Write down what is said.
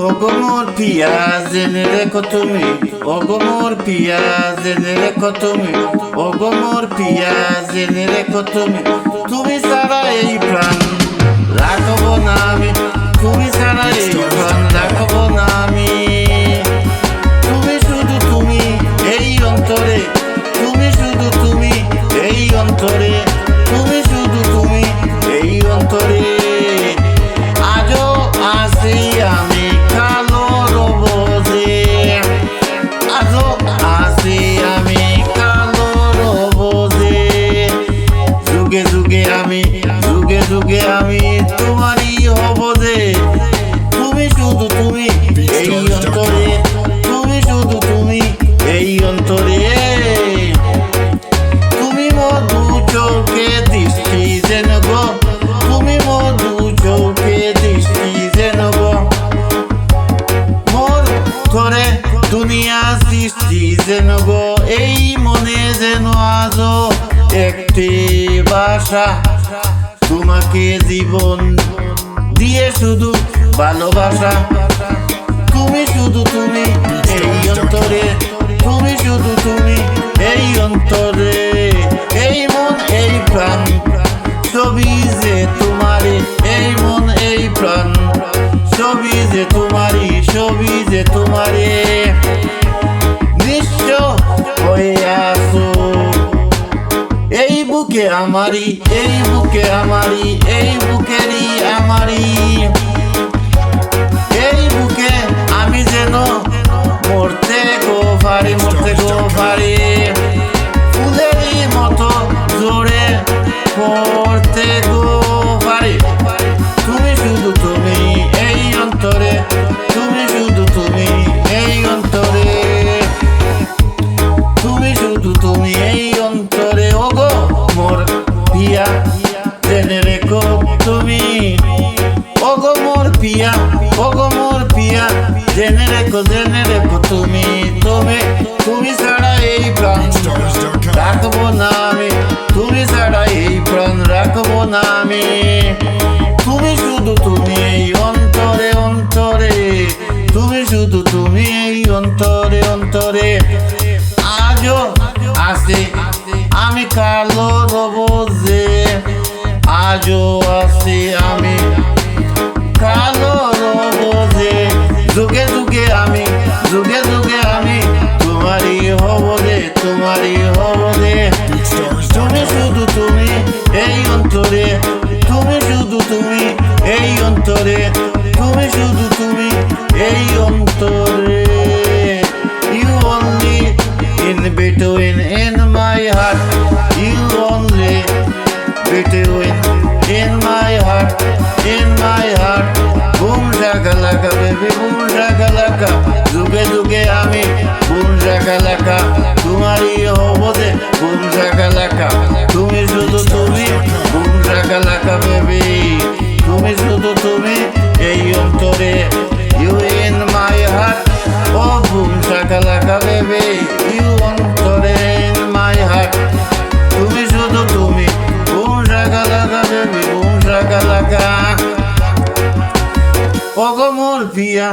ওগো মোর পিয়া জেনে রেখো তুমি, ওগো মোর পিয়া জেনে রেখো তুমি, ওগো মোর পিয়া জেনে রেখো তুমি, তুমি ছাড়া এই প্রাণ রাখবো না আমি, তুমি ছাড়া এই প্রাণ রাখবো না আমি। তুমি শুধু তুমি এই অন্তরে, তুমি শুধু তুমি এই অন্তরে, তুমি শুধু তুমি এই অন্তরে। আজও আসি আমি কালো রবজে, আজও আসি আমি কালো রবজে। যুগে যুগে আমি, যুগে যুগে আমি তোমারই হব যে। তুমি শুধু তুমি এই অন্তরে, তুমি শুধু তুমি এই অন্তরে। তুমি মধু চোখে দৃষ্টি যেন গো, তুমি মধু চোখে দৃষ্টি যেন গো। মোর ধরে দুনিয়া সৃষ্টি যেন গো, এই মনে যেন আজও একটি বাসা। তোমাকে জীবন দিয়ে শুধু ভালোবাসা। তুমি শুধু তুমি এই অন্তরে, তুমি শুধু তুমি এই অন্তরে। এই মন এই প্রাণ সবই যে তোমারে, এই মন এই প্রাণ সবই যে তোমারই, সবই যে তোমারে। নিঃস্ব হয়ে আসো এই বুকে আমারি, এই বুকে আমারি, এই বুকেরই আমারি। এই বুকে আমি যেন মরতে গো পারি, মরতে গো পারি। ফুলেরই মতো জোরে পড়তে গো পারি। তুমি শুধু তুমি এই অন্তরে, তুমি শুধু তুমি এই অন্তরে, তুমি শুধু তুমি এই অন্তরে। ওগো মোর পিয়া জেনে রেখো তুমি, ওগো মোর পিয়া, ওগো মোর পিয়া জেনে রেখো, জেনে রেখো তুমি। তুমি তুমি ছাড়া এই প্রাণ রাখবো না আমি, তুমি ছাড়া এই প্রাণ রাখবো না আমি। তুমি শুধু তুমি এই অন্তরে, অন্তরে, তুমি শুধু তুমি এই অন্তরে, অন্তরে। আজও আসি আমি কালো রবজে, আজও আসি আমি কালো রবজে। যুগে যুগে আমি, যুগে যুগে আমি তোমারই হব রে, তোমারই হব রে। তুমি শুধু তুমি এই অন্তরে, তুমি শুধু তুমি এই অন্তরে, তুমি শুধু তুমি এই অন্তরে। You only in between in my heart, you only between in my heart, in my heart. Boom shakalaka baby, boom shakalaka. যুগে যুগে আমি boom shakalaka তোমারই হব যে, boom shakalaka। তুমি শুধু তুমি boom shakalaka baby, তুমি শুধু তুমি এই অন্তরে। You in my heart, oh boom shakalaka baby, you অন্তরে in my heart। তুমি শুধু তুমি boom shakalaka baby, boom shakalaka। ওগো মোর পিয়া।